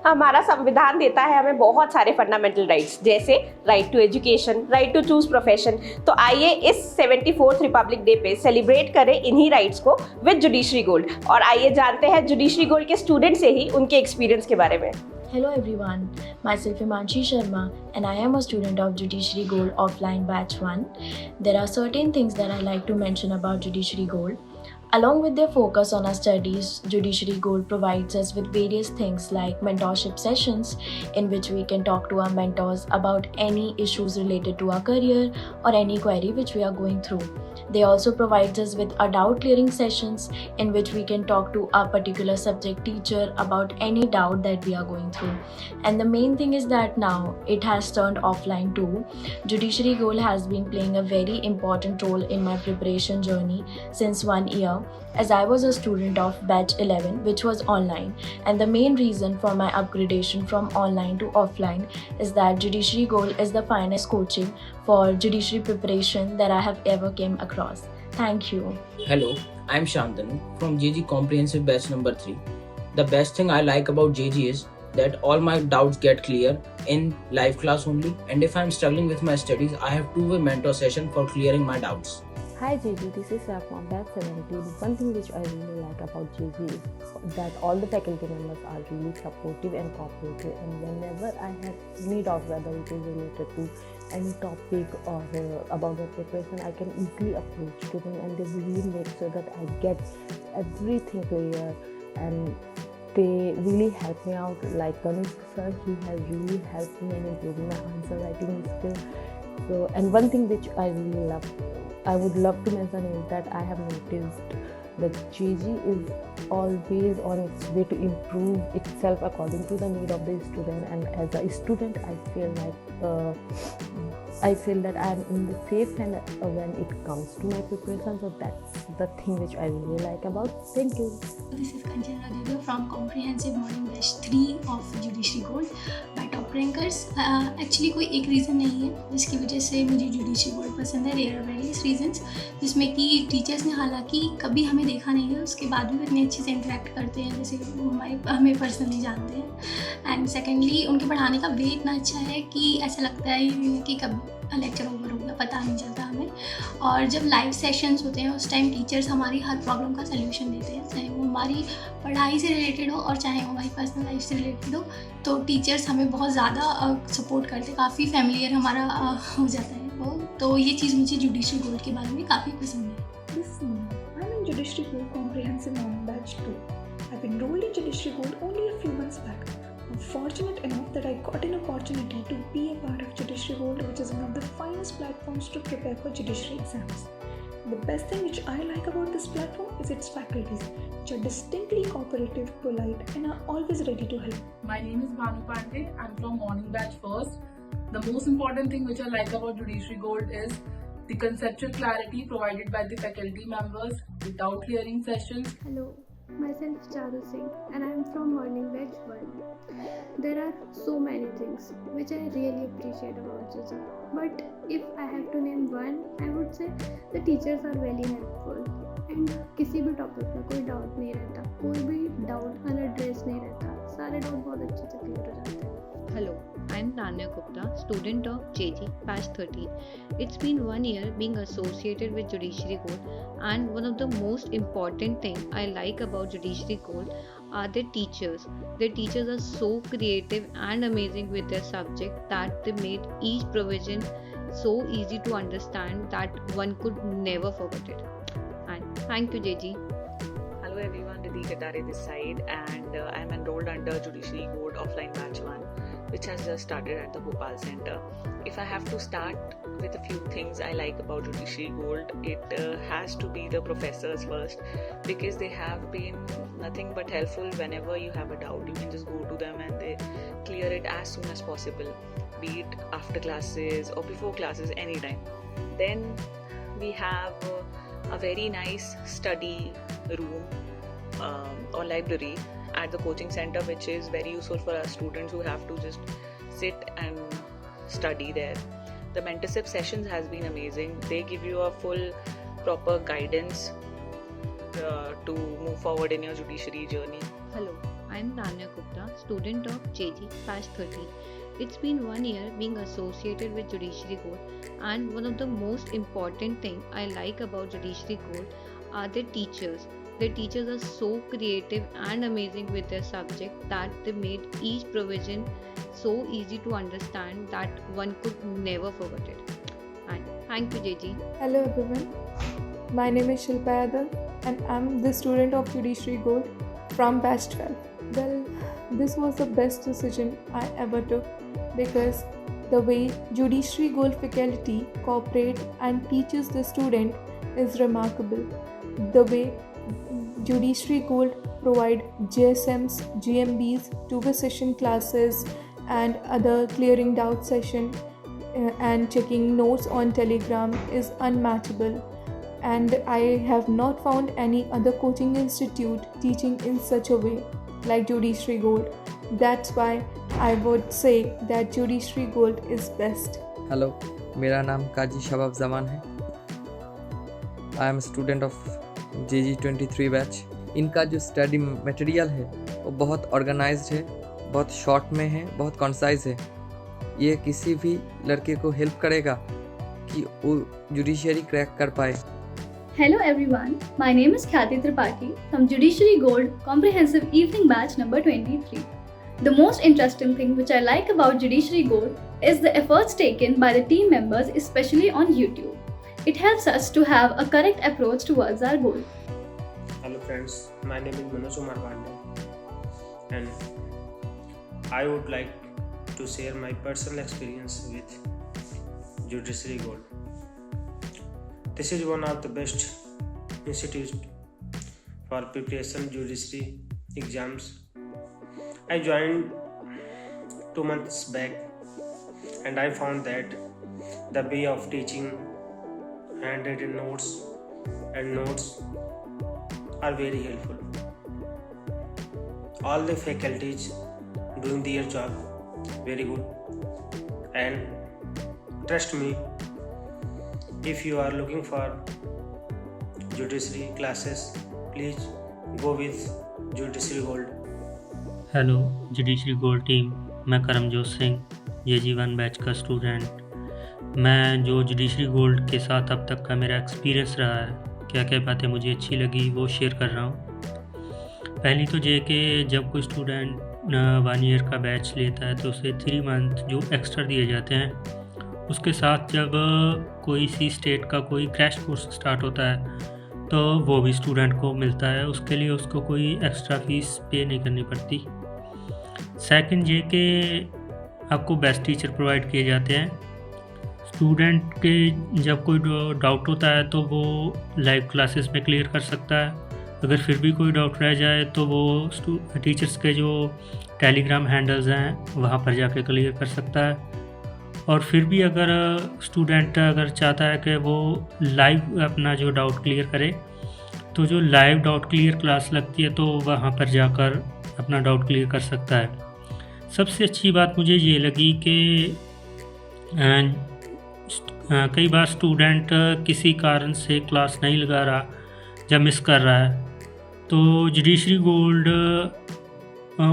हमारा संविधान देता है हमें बहुत सारे फंडामेंटल राइट्स, जैसे right to education, right to choose profession. तो आइए इस 74th रिपब्लिक डे पे सेलिब्रेट करें इन्हीं राइट्स को विद जुडिशरी गोल्ड। और आइए जानते हैं जुडिशरी गोल्ड के स्टूडेंट से ही उनके एक्सपीरियंस के बारे में। Hello everyone, myself Himanshi Sharma and I am a student of Judiciary Gold offline batch 1. There are certain things that I like to mention about Judiciary Gold. Along with their focus on our studies, Judiciary Gold provides us with various things like mentorship sessions in which we can talk to our mentors about any issues related to our career or any query which we are going through. They also provide us with a doubt clearing sessions in which we can talk to our particular subject teacher about any doubt that we are going through. And the main thing is that now it has turned offline too. Judiciary Gold has been playing a very important role in my preparation journey since 1 year, as I was a student of batch 11 which was online, and the main reason for my upgradation from online to offline is that Judiciary Gold is the finest coaching for judiciary preparation that I have ever came across. Thank you. Hello, I'm Shantanu from JG Comprehensive Batch number 3. The best thing I like about JG is that all my doubts get clear in live class only, and if I'm struggling with my studies, I have two-way mentor session for clearing my doubts. Hi JG, this is Saf from batch 17. One thing which I really like about JG is that all the faculty members are really supportive and cooperative, and whenever I have any doubt, whether it is related to any topic or about the preparation, I can easily approach to them and they really make sure that I get everything clear, and they really help me out. Like Ganesh sir, he has really helped me in improving my answer writing skill. So, and one thing which I really love, I would love to mention is that I have noticed that JG is always on its way to improve itself according to the need of the student, and as a student I feel that I am in the safe hand when it comes to my preparation. So that's the thing which I really like about. Thank you. This is Kanchan Radhika from Comprehensive Morning Batch 3 of Judiciary Gold by Top Rankers. Actually कोई एक reason नहीं है जिसकी वजह से मुझे Judiciary Gold पसंद है. There are various reasons जिसमें कि टीचर्स ने हालांकि कभी हमें देखा नहीं है, उसके बाद भी इतने अच्छे से इंटरेक्ट करते हैं जैसे वो हमें पर्सनली जानते हैं. एंड सेकेंडली उनके पढ़ाने का वे इतना अच्छा है कि ऐसा लगता है कि कब लेक्चर ओवर हो गया पता नहीं चलता हमें. और जब लाइव सेशंस होते हैं उस टाइम टीचर्स हमारी हर प्रॉब्लम का सल्यूशन देते हैं, चाहे वो हमारी पढ़ाई से रिलेटेड हो और चाहे वो हमारी पर्सनल लाइफ से रिलेटेड हो. तो टीचर्स हमें बहुत ज़्यादा सपोर्ट करते हैं, काफ़ी फैमिलियर हमारा हो जाता है वो. तो ये चीज़ मुझे जुडिशरी गोल्ड के बारे में काफ़ी पसंद है. I'm in Judiciary Gold Comprehensive Morning Batch 2. I've enrolled in Judiciary Gold only a few months back. I'm fortunate enough that I got an opportunity to be a part of Judiciary Gold, which is one of the finest platforms to prepare for judiciary exams. The best thing which I like about this platform is its faculties, which are distinctly cooperative, polite, and are always ready to help. My name is Bhanu Pandey. I'm from Morning Batch first. The most important thing which I like about Judiciary Gold is the conceptual clarity provided by the faculty members, the doubt clearing sessions. Hello, myself Charu Singh and I am from Morning Batch 1. There are so many things which I really appreciate about JG. But if I have to name one, I would say the teachers are very helpful. And किसी भी topic में कोई doubt नहीं रहता, कोई भी doubt अनएड्रेस नहीं रहता, सारे डाउट बहुत अच्छे से क्लियर हो जाते हैं. Hello, I'm Tanya Gupta, student of JG Batch 13. It's been 1 year being associated with Judiciary Gold, and one of the most important things I like about Judiciary Gold are their teachers. Their teachers are so creative and amazing with their subject that they made each provision so easy to understand that one could never forget it. And thank you JG. Hello everyone, Riddhi Katare this side, and I'm enrolled under Judiciary Gold offline batch 1, which has just started at the Bhopal Center. If I have to start with a few things I like about Judiciary Gold, it has to be the professors first, because they have been nothing but helpful. Whenever you have a doubt, you can just go to them and they clear it as soon as possible, be it after classes or before classes, anytime. Then we have a very nice study room or library at the coaching center, which is very useful for our students who have to just sit and study there. The mentorship sessions has been amazing. They give you a full proper guidance to move forward in your judiciary journey. Hello, I'm Tanya Gupta, student of JG, batch 13. It's been 1 year being associated with Judiciary Gold, and one of the most important thing I like about Judiciary Gold are their teachers. Their teachers are so creative and amazing with their subject that they made each provision so easy to understand that one could never forget it. And thank you, JG. Hello everyone, my name is Shilpa Yadav and I'm the student of Judiciary Gold from batch 12. Well, this was the best decision I ever took because the way Judiciary Gold faculty cooperate and teaches the student is remarkable. The way Judiciary Gold provide JSMs, GMBs, two-way session classes and other clearing doubt session and checking notes on Telegram is unmatchable, and I have not found any other coaching institute teaching in such a way like Judiciary Gold. That's why I would say that Judiciary Gold is best. Hello, मेरा नाम काजी शबाब जमान है। I am student of JG 23 batch. इनका जो study material है वो बहुत organised है, बहुत शॉर्ट में है, बहुत कंसाइज है। ये किसी भी लड़के को हेल्प करेगा कि वो जुडिशियरी क्रैक कर पाए। Hello everyone, my name is Khyati Tripathi from Judiciary Gold Comprehensive Evening Batch number 23. The most interesting thing which I like about Judiciary Gold is the efforts taken by the team members, especially on YouTube. It helps us to have a correct approach towards our goal. Hello friends, my name is Manoj Kumar Pandey and I would like to share my personal experience with Judiciary Gold. This is one of the best institutes for preparation judiciary exams. I joined 2 months back and I found that the way of teaching, handwritten notes and notes are very helpful. All the faculties doing their job very good, and trust me, if you are looking for judiciary classes, please go with Judiciary Gold. Hello judiciary gold team, मैं करमजोत Singh JG 1 batch का student. मैं जो judiciary gold के साथ अब तक का मेरा एक्सपीरियंस रहा है, क्या क्या बातें मुझे अच्छी लगी वो शेयर कर रहा हूँ। पहली तो ये कि जब कोई स्टूडेंट 1 ईयर का बैच लेता है तो उसे 3 मंथ जो एक्स्ट्रा दिए जाते हैं, उसके साथ जब कोई सी स्टेट का कोई क्रैश कोर्स स्टार्ट होता है तो वो भी स्टूडेंट को मिलता है। उसके लिए उसको कोई एक्स्ट्रा फीस पे नहीं करनी पड़ती। सेकंड ये कि आपको बेस्ट टीचर प्रोवाइड किए जाते हैं। स्टूडेंट के जब कोई डाउट होता है तो वो लाइव क्लासेस में क्लियर कर सकता है। अगर फिर भी कोई डाउट रह जाए तो वो टीचर्स के जो टेलीग्राम हैंडल्स हैं वहाँ पर जाके क्लियर कर सकता है। और फिर भी अगर स्टूडेंट अगर चाहता है कि वो लाइव अपना जो डाउट क्लियर करे, तो जो लाइव डाउट क्लियर क्लास लगती है तो वहाँ पर जाकर अपना डाउट क्लियर कर सकता है। सबसे अच्छी बात मुझे ये लगी कि कई बार स्टूडेंट किसी कारण से क्लास नहीं लगा रहा, जब मिस कर रहा है, तो जुडिशरी गोल्ड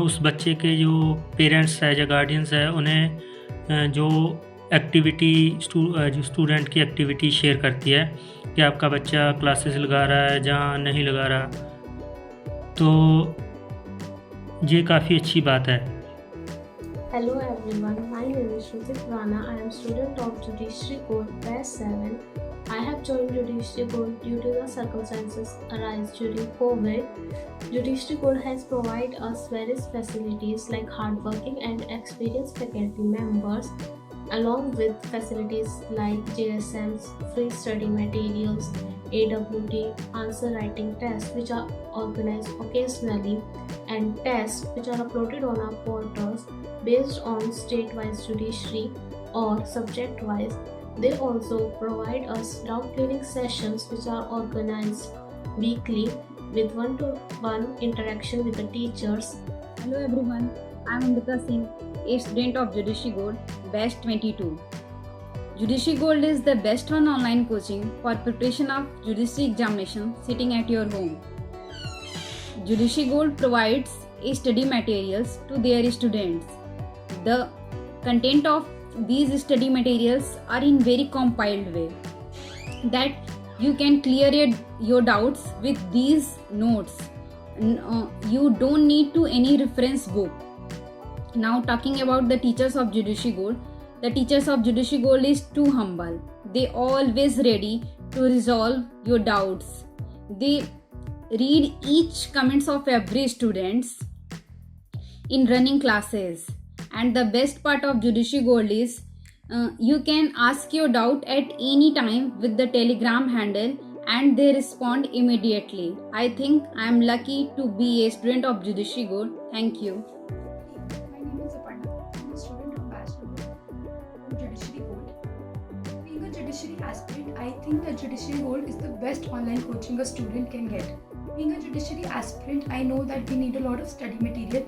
उस बच्चे के जो पेरेंट्स है या गार्डियंस है उन्हें जो एक्टिविटी जो स्टूडेंट की एक्टिविटी शेयर करती है कि आपका बच्चा क्लासेस लगा रहा है जहाँ नहीं लगा रहा, तो ये काफ़ी अच्छी बात है। Hello everyone, my name is Shruti Rana. I am student of Judiciary Gold Batch 7. I have joined Judiciary Gold due to the circumstances arise during COVID. Judiciary Gold has provided us various facilities like hardworking and experienced faculty members, along with facilities like JSMs, free study materials, AWT, answer writing tests which are organized occasionally, and tests which are uploaded on our portals based on state-wise judiciary or subject-wise. They also provide us doubt clearing sessions which are organized weekly with one-to-one interaction with the teachers. Hello everyone, I am Amrita Singh, a student of Judiciary Gold, Batch 22. Judiciary Gold is the best one online coaching for preparation of judiciary examination sitting at your home. Judiciary Gold provides study materials to their students. The content of these study materials are in very compiled way that you can clear your doubts with these notes. You don't need to any reference book. Now talking about the teachers of Judiciary Gold, the teachers of Judiciary Gold is too humble. They always ready to resolve your doubts. They read each comments of every students in running classes. And the best part of Judiciary Gold is you can ask your doubt at any time with the Telegram handle and they respond immediately. I think I am lucky to be a student of Judiciary Gold. Thank you. My name is Aparna. I'm a student of Bachelor from Judiciary Gold. Being a judiciary aspirant, I think that Judiciary Gold is the best online coaching a student can get. Being a judiciary aspirant, I know that we need a lot of study material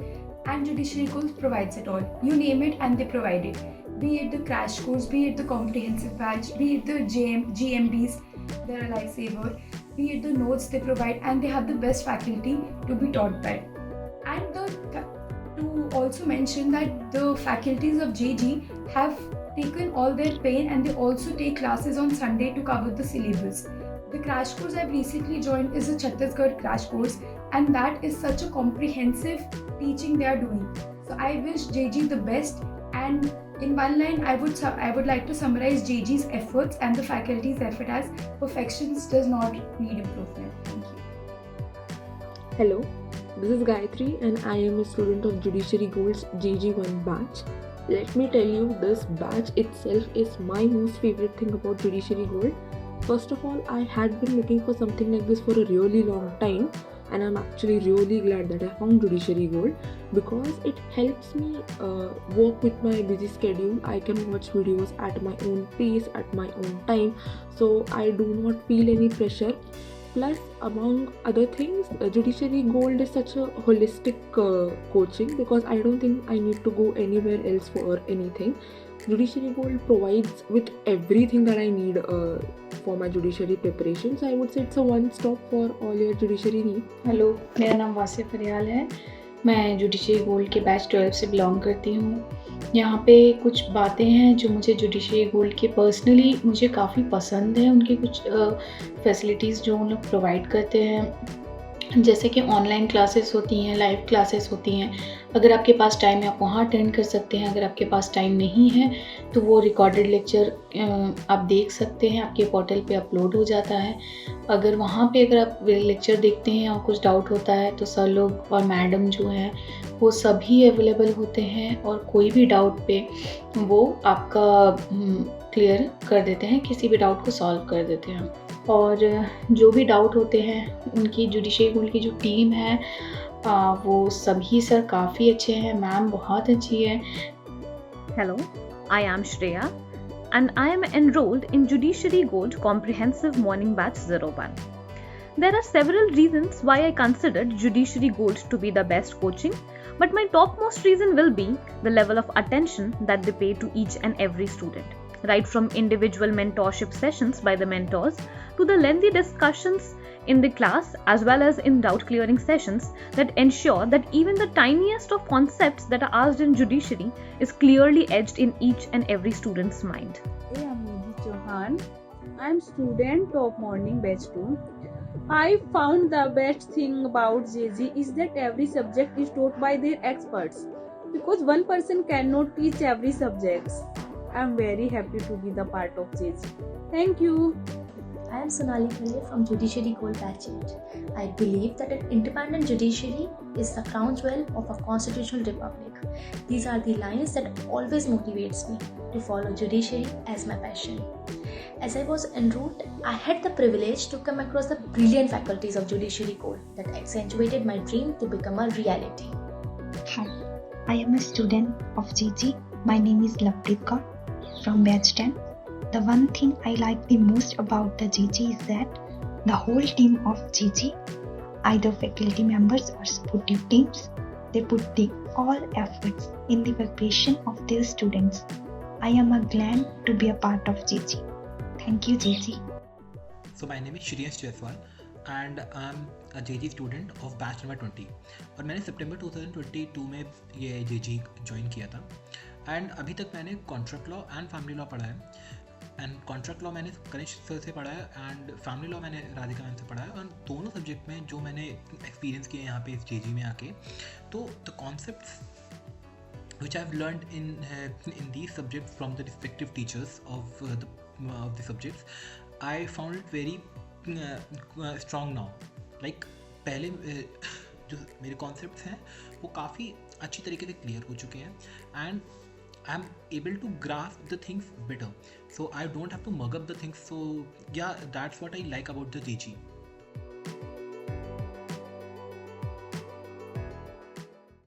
and Judiciary Gold provides it all. You name it and they provide it. Be it the crash course, be it the comprehensive batch, be it the GMBs, they're a lifesaver, be it the notes they provide, and they have the best faculty to be taught by. And to also mention that the faculties of JG have taken all their pain and they also take classes on Sunday to cover the syllabus. The crash course I've recently joined is a Chhattisgarh crash course, and that is such a comprehensive teaching they are doing. So I wish JG the best, and in one line I would like to summarize JG's efforts and the faculty's effort as perfection does not need improvement. Thank you. Hello, this is Gayatri and I am a student of Judiciary Gold's JG1 batch. Let me tell you, this batch itself is my most favorite thing about Judiciary Gold. First of all, I had been looking for something like this for a really long time, and I'm actually really glad that I found Judiciary Gold because it helps me work with my busy schedule. I can watch videos at my own pace, at my own time, so I do not feel any pressure. Plus, among other things, Judiciary Gold is such a holistic coaching because I don't think I need to go anywhere else for anything. Judiciary Gold provides with everything that I need for my judiciary preparation. So I would say it's a one-stop for all your judiciary needs. Hello, मेरा नाम वासिफ फरियाल है। मैं judiciary gold के batch 12 से belong करती हूँ। यहाँ पे कुछ बातें हैं जो मुझे जुडिशरी गोल्ड के पर्सनली मुझे काफ़ी पसंद है। उनकी कुछ फैसिलिटीज़ जो उन लोग प्रोवाइड करते हैं, जैसे कि ऑनलाइन क्लासेस होती हैं, लाइव क्लासेस होती हैं। अगर आपके पास टाइम है आप वहाँ अटेंड कर सकते हैं, अगर आपके पास टाइम नहीं है तो वो रिकॉर्डेड लेक्चर आप देख सकते हैं, आपके पोर्टल पे अपलोड हो जाता है। अगर वहाँ पे अगर आप लेक्चर देखते हैं और कुछ डाउट होता है तो सर लोग और मैडम जो हैं वो सभी अवेलेबल होते हैं और कोई भी डाउट पे वो आपका क्लियर कर देते हैं, किसी भी डाउट को सॉल्व कर देते हैं। और जो भी डाउट होते हैं उनकी जुडिशरी गोल्ड की जो टीम है वो सभी सर काफ़ी अच्छे हैं, मैम बहुत अच्छी है। Hello, I am Shreya and I am enrolled in Judiciary Gold Comprehensive Morning Batch 01. There are several reasons why I considered Judiciary Gold to be the best coaching, but my topmost reason will be the level of attention that they pay to each and every student. Right from individual mentorship sessions by the mentors to the lengthy discussions in the class as well as in doubt clearing sessions that ensure that even the tiniest of concepts that are asked in judiciary is clearly etched in each and every student's mind. I am Nidhi Chauhan. I am student of morning batch 2. I found the best thing about JG is that every subject is taught by their experts because one person cannot teach every subject. I am very happy to be the part of JG. Thank you. I am Sonali Khale from Judiciary Gold Batch 8. I believe that an independent judiciary is the crown jewel of a constitutional republic. These are the lines that always motivates me to follow judiciary as my passion. As I was enrolled, I had the privilege to come across the brilliant faculties of Judiciary Gold that accentuated my dream to become a reality. Hi, I am a student of JG. My name is Lavpreet Kaur from batch 10. The one thing I like the most about the JG is that the whole team of JG, either faculty members or supportive teams, they put the all efforts in the preparation of their students. I am glad to be a part of JG. Thank you, JG. So my name is Shriyash Jaiswal and I'm JG student of batch number 20 और मैंने सितंबर 2022 में ये JG join किया था। And अभी तक मैंने contract law and family law पढ़ा है। एंड कॉन्ट्रैक्ट लॉ मैंने कनिष्क सर से पढ़ा है एंड फैमिली लॉ मैंने राधिका मैम से पढ़ा है। और दोनों सब्जेक्ट में जो मैंने एक्सपीरियंस किया यहाँ पे इस JG में आके, तो the concepts which I've learned in these subjects from the respective teachers of the subjects, I found it very strong now. Like पहले जो मेरे कॉन्सेप्ट्स हैं वो काफ़ी अच्छी तरीके से क्लियर हो चुके हैं and I am able to grasp the things better. So I don't have to mug up the things. So yeah, that's what I like about the JG.